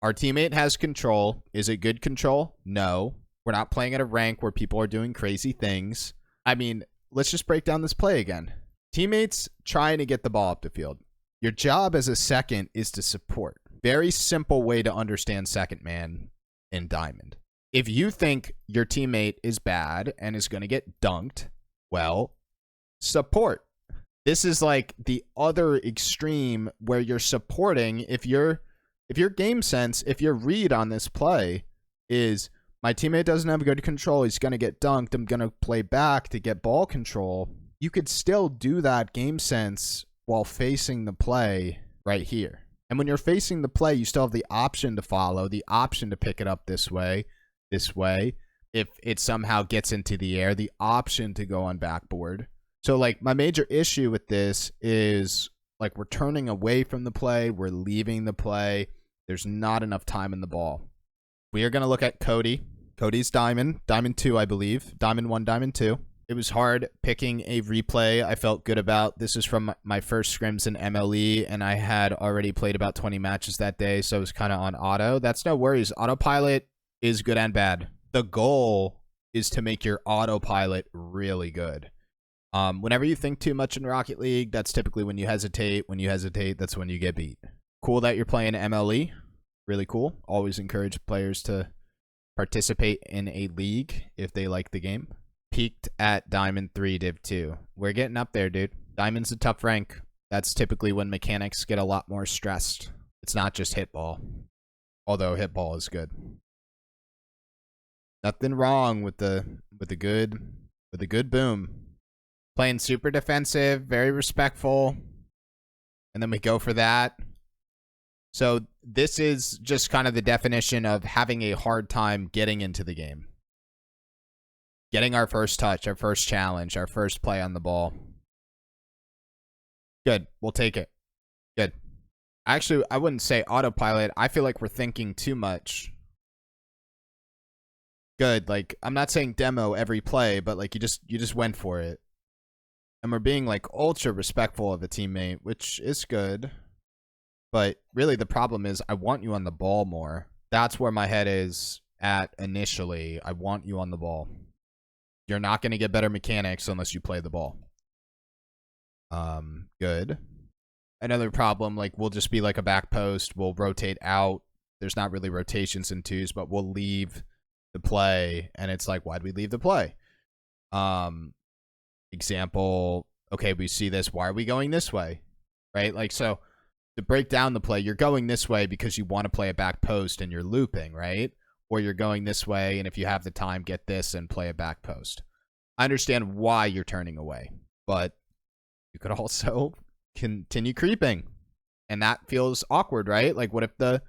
Our teammate has control. Is it good control? No. We're not playing at a rank where people are doing crazy things. I mean, let's just break down this play again. Teammates trying to get the ball up the field. Your job as a second is to support. Very simple way to understand second man in Diamond. If you think your teammate is bad and is going to get dunked, well, support. This is like the other extreme where you're supporting. If your game sense, if your read on this play is my teammate doesn't have good control, he's going to get dunked, I'm going to play back to get ball control, you could still do that game sense while facing the play right here. And when you're facing the play, you still have the option to follow, the option to pick it up this way. If it somehow gets into the air, the option to go on backboard. So like my major issue with this is like we're turning away from the play. We're leaving the play. There's not enough time in the ball. We are going to look at Cody. Cody's Diamond 2, I believe. Diamond 1, Diamond 2. It was hard picking a replay I felt good about. This is from my first scrims in MLE, and I had already played about 20 matches that day, so it was kind of on auto. That's no worries. Autopilot is good and bad. The goal is to make your autopilot really good. Whenever you think too much in Rocket League, that's typically when you hesitate. When you hesitate, that's when you get beat. Cool that you're playing MLE. Really cool. Always encourage players to participate in a league if they like the game. Peaked at Diamond 3, Div 2. We're getting up there, dude. Diamond's a tough rank. That's typically when mechanics get a lot more stressed. It's not just hitball. Although hitball is good. Nothing wrong with the good boom. Playing super defensive, very respectful. And then we go for that. So this is just kind of the definition of having a hard time getting into the game. Getting our first touch, our first challenge, our first play on the ball. Good. We'll take it. Good. Actually, I wouldn't say autopilot. I feel like we're thinking too much. Good. Like, I'm not saying demo every play, but like you just went for it. And we're being like ultra respectful of a teammate, which is good. But really the problem is I want you on the ball more. That's where my head is at initially. I want you on the ball. You're not going to get better mechanics unless you play the ball. Good. Another problem, like we'll just be like a back post. We'll rotate out. There's not really rotations in twos, but we'll leave the play. And it's like, why'd we leave the play? Example, okay, we see this. Why are we going this way? Right? Like, so to break down the play, you're going this way because you want to play a back post and you're looping, right? Or you're going this way, and if you have the time, get this and play a back post. I understand why you're turning away, but you could also continue creeping. And that feels awkward, right? Like, what if the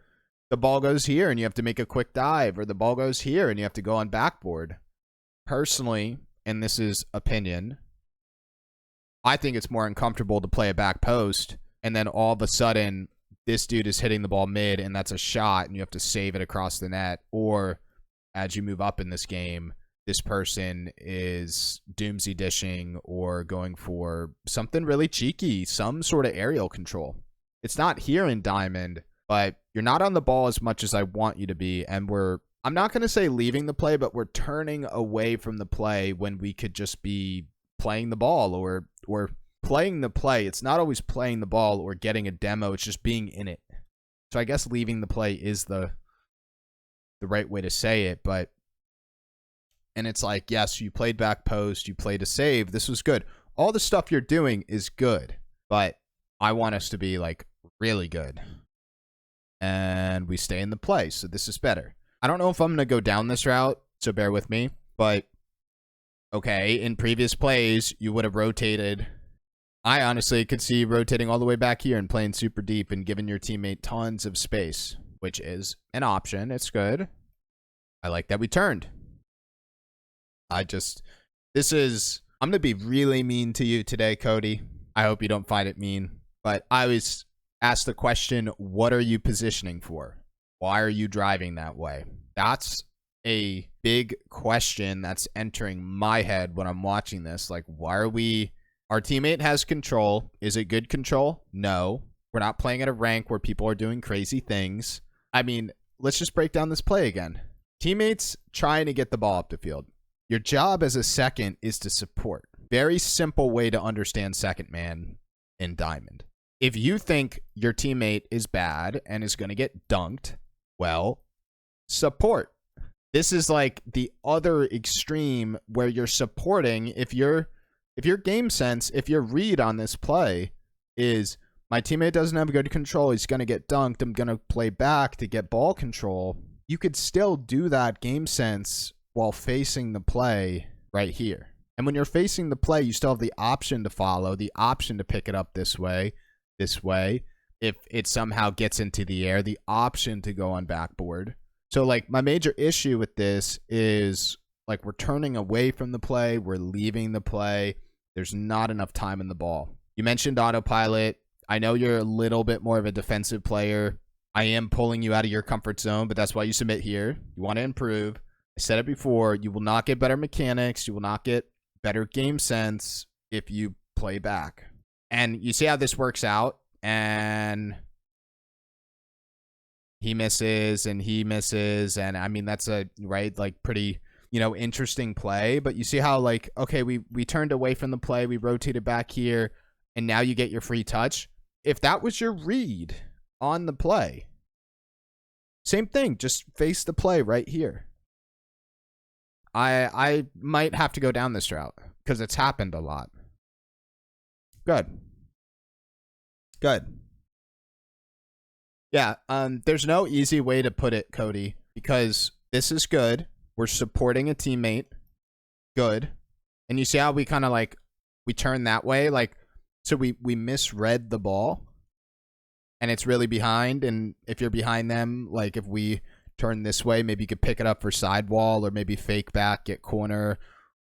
ball goes here and you have to make a quick dive, or the ball goes here and you have to go on backboard? Personally, and this is opinion, I think it's more uncomfortable to play a back post, and then all of a sudden, this dude is hitting the ball mid, and that's a shot, and you have to save it across the net. Or as you move up in this game, this person is doomsy dishing or going for something really cheeky, some sort of aerial control. It's not here in Diamond, but you're not on the ball as much as I want you to be, and I'm not going to say leaving the play, but we're turning away from the play when we could just be playing the ball or playing the play. It's not always playing the ball or getting a demo. It's just being in it. So I guess leaving the play is the right way to say it. And it's like, yes, you played back post, you played a save. This was good. All the stuff you're doing is good, but I want us to be like really good. And we stay in the play. So this is better. I don't know if I'm going to go down this route, so bear with me. But okay, in previous plays, you would have rotated. I honestly could see rotating all the way back here and playing super deep and giving your teammate tons of space, which is an option. It's good. I like that we turned. I'm going to be really mean to you today, Cody. I hope you don't find it mean. But I was asked the question, what are you positioning for? Why are you driving that way? That's a big question that's entering my head when I'm watching this. Like, why are we... Our teammate has control. Is it good control? No. We're not playing at a rank where people are doing crazy things. I mean, let's just break down this play again. Teammates trying to get the ball up the field. Your job as a second is to support. Very simple way to understand second man in Diamond. If you think your teammate is bad and is going to get dunked, well, support. This is like the other extreme where you're supporting. If your game sense, if your read on this play is my teammate doesn't have good control, he's going to get dunked, I'm going to play back to get ball control, you could still do that game sense while facing the play right here. And when you're facing the play, you still have the option to follow, the option to pick it up this way. If it somehow gets into the air, the option to go on backboard. So like my major issue with this is like we're turning away from the play, we're leaving the play. There's not enough time in the ball. You mentioned autopilot. I know you're a little bit more of a defensive player. I am pulling you out of your comfort zone, but that's why you submit here. You want to improve. I said it before, you will not get better mechanics. You will not get better game sense if you play back. And you see how this works out, and he misses, and he misses, and I mean, that's a, right, like pretty, you know, interesting play, but you see how like, okay, we turned away from the play, we rotated back here, and now you get your free touch. If that was your read on the play, same thing, just face the play right here. I might have to go down this route because it's happened a lot. Good. Yeah, there's no easy way to put it, Cody, because this is good. We're supporting a teammate. Good. And you see how we kind of like, we turn that way? Like, so we misread the ball and it's really behind. And if you're behind them, like if we turn this way, maybe you could pick it up for sidewall, or maybe fake back, get corner,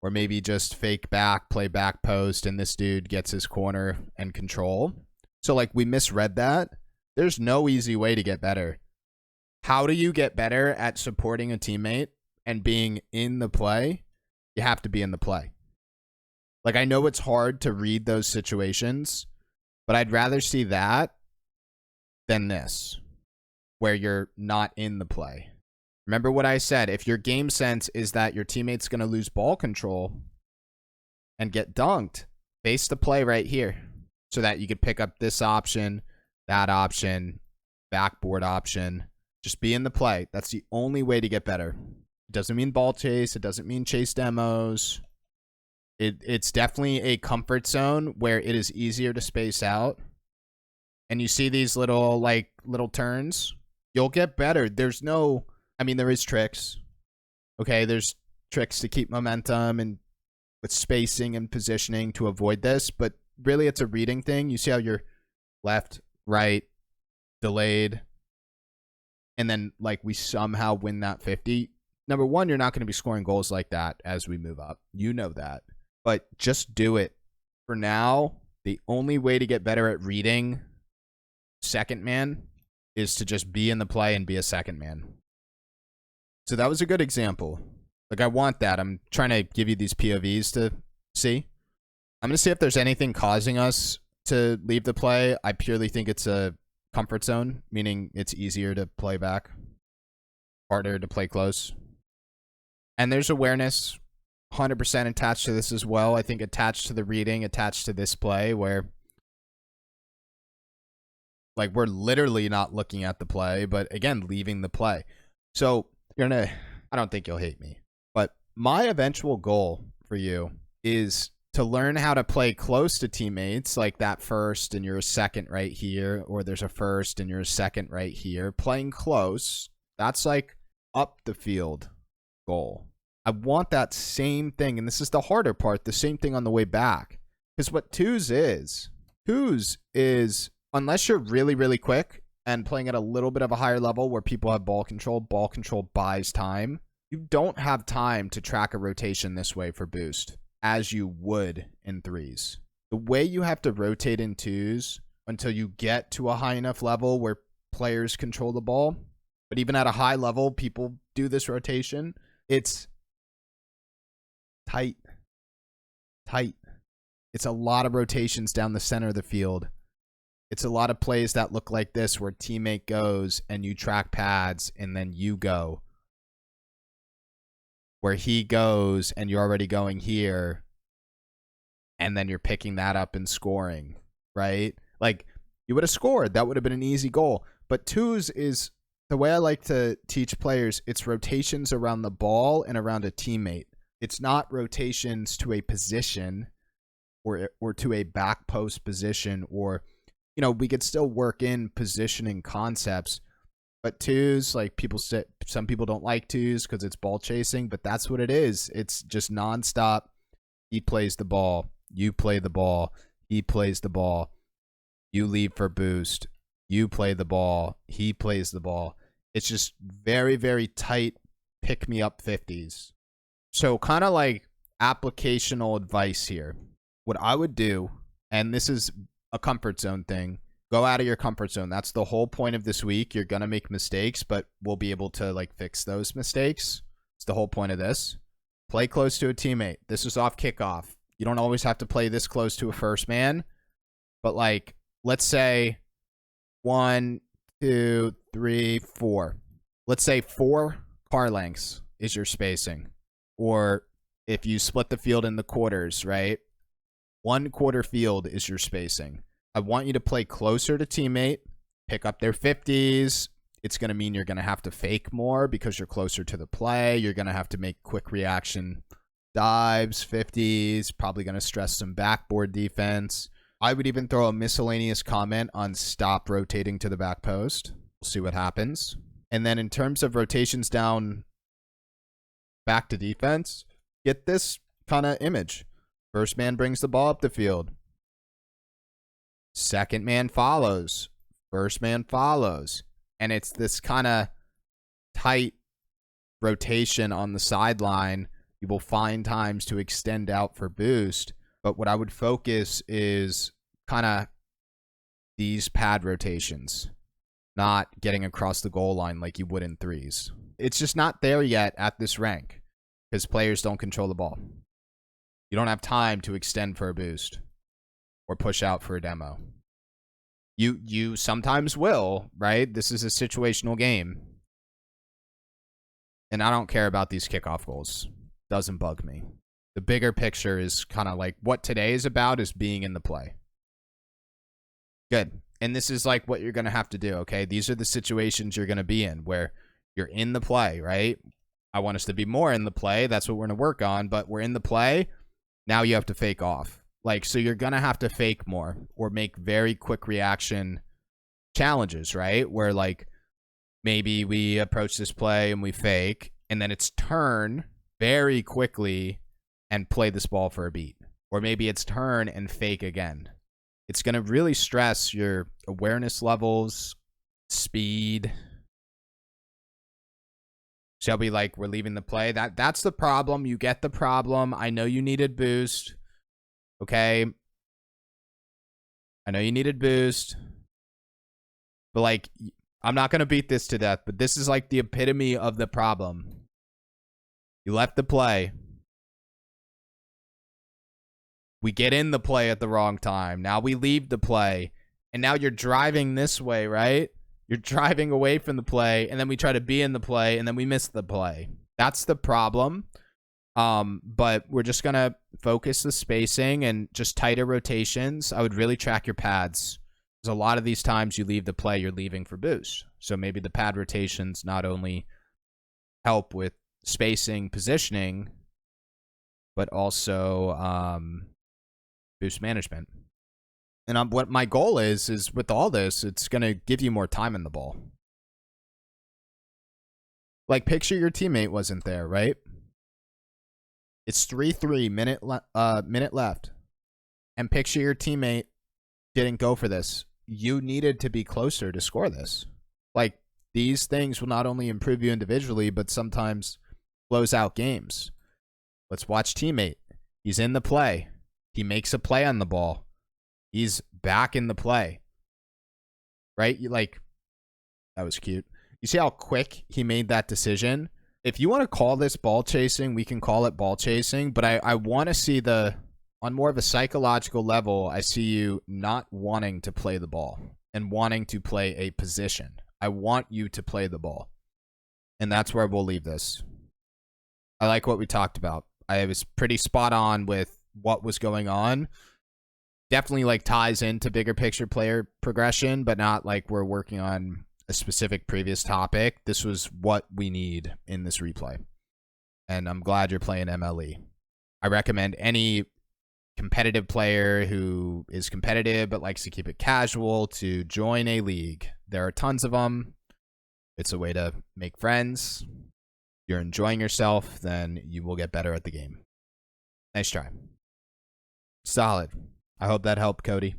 or maybe just fake back, play back post, and this dude gets his corner and control. So like we misread that. There's no easy way to get better. How do you get better at supporting a teammate and being in the play? You have to be in the play. Like, I know it's hard to read those situations, but I'd rather see that than this, where you're not in the play. Remember what I said. If your game sense is that your teammate's going to lose ball control and get dunked, face the play right here so that you could pick up this option, that option, backboard option. Just be in the play. That's the only way to get better. It doesn't mean ball chase. It doesn't mean chase demos. It's definitely a comfort zone where it is easier to space out. And you see these little turns, you'll get better. There's no, I mean, there is tricks. Okay, there's tricks to keep momentum and with spacing and positioning to avoid this, but really it's a reading thing. You see how you're left, right, delayed, and then like we somehow win that 50. Number one, you're not going to be scoring goals like that as we move up. You know that. But just do it. For now, the only way to get better at reading second man is to just be in the play and be a second man. So that was a good example. Like, I want that. I'm trying to give you these POVs to see. I'm going to see if there's anything causing us to leave the play. I purely think it's a comfort zone, meaning it's easier to play back, harder to play close. And there's awareness 100% attached to this as well. I think attached to the reading, attached to this play, where like we're literally not looking at the play, but again, leaving the play. So you're gonna, I don't think you'll hate me, but my eventual goal for you is to learn how to play close to teammates, like that first and you're a second right here, or there's a first and you're a second right here. Playing close, that's like up the field goal. I want that same thing, and this is the harder part, the same thing on the way back. Because what twos is, unless you're really, really quick and playing at a little bit of a higher level where people have ball control buys time. You don't have time to track a rotation this way for boost, as you would in threes. The way you have to rotate in twos until you get to a high enough level where players control the ball, but even at a high level, people do this rotation. It's tight. It's a lot of rotations down the center of the field. It's a lot of plays that look like this where teammate goes and you track pads and then you go. Where he goes and you're already going here and then you're picking that up and scoring, right? Like, you would have scored. That would have been an easy goal. But twos is the way I like to teach players. It's rotations around the ball and around a teammate. It's not rotations to a position or to a back post position, or, you know, we could still work in positioning concepts. But twos, like, people say, some people don't like twos because it's ball chasing, but that's what it is. It's just nonstop. He plays the ball. You play the ball. He plays the ball. You leave for boost. You play the ball. He plays the ball. It's just very, very tight pick-me-up 50s. So kind of like applicational advice here. What I would do, and this is a comfort zone thing, go out of your comfort zone. That's the whole point of this week. You're going to make mistakes, but we'll be able to like fix those mistakes. It's the whole point of this. Play close to a teammate. This is off kickoff. You don't always have to play this close to a first man, but like, let's say 1, 2, 3, 4. Let's say 4 car lengths is your spacing. Or if you split the field in the quarters, right? 1 quarter field is your spacing. I want you to play closer to teammate, pick up their 50s. It's going to mean you're going to have to fake more because you're closer to the play. You're going to have to make quick reaction dives, 50s, probably going to stress some backboard defense. I would even throw a miscellaneous comment on stop rotating to the back post. We'll see what happens. And then in terms of rotations down back to defense, get this kind of image. First man brings the ball up the field. Second man follows. First man follows. And it's this kind of tight rotation on the sideline. You will find times to extend out for boost. But what I would focus is kind of these pad rotations, not getting across the goal line like you would in threes. It's just not there yet at this rank because players don't control the ball. You don't have time to extend for a boost or push out for a demo. You sometimes will, right? This is a situational game. And I don't care about these kickoff goals. Doesn't bug me. The bigger picture is kind of like what today is about is being in the play. Good. And this is like what you're going to have to do, okay? These are the situations you're going to be in where you're in the play, right? I want us to be more in the play. That's what we're going to work on, but we're in the play. Now you have to fake off. Like, so you're going to have to fake more or make very quick reaction challenges, right? Where like maybe we approach this play and we fake and then it's turn very quickly and play this ball for a beat. Or maybe it's turn and fake again. It's going to really stress your awareness levels, speed. Shall we like, we're leaving the play? That's the problem. You get the problem. I know you needed boost. Okay. I know you needed boost. But like, I'm not going to beat this to death, but this is like the epitome of the problem. You left the play. We get in the play at the wrong time. Now we leave the play. And now you're driving this way, right? You're driving away from the play. And then we try to be in the play. And then we miss the play. That's the problem. But we're just going to focus the spacing and just tighter rotations. I would really track your pads. Because a lot of these times you leave the play, you're leaving for boost. So maybe the pad rotations not only help with spacing, positioning, but also boost management. And what my goal is with all this, it's going to give you more time in the ball. Like, picture your teammate wasn't there, right? It's 3-3, minute left. And picture your teammate didn't go for this. You needed to be closer to score this. Like, these things will not only improve you individually, but sometimes close out games. Let's watch teammate. He's in the play. He makes a play on the ball. He's back in the play. Right? You like, that was cute. You see how quick he made that decision? If you want to call this ball chasing, we can call it ball chasing, but I want to see the on more of a psychological level, I see you not wanting to play the ball and wanting to play a position. I want you to play the ball. And that's where we'll leave this. I like what we talked about. I was pretty spot on with what was going on. Definitely like ties into bigger picture player progression, but not like we're working on a specific previous topic. This was what we need in this replay. And I'm glad you're playing MLE. I recommend any competitive player who is competitive but likes to keep it casual to join a league. There are tons of them. It's a way to make friends. If you're enjoying yourself, then you will get better at the game. Nice try. Solid. I hope that helped, Cody.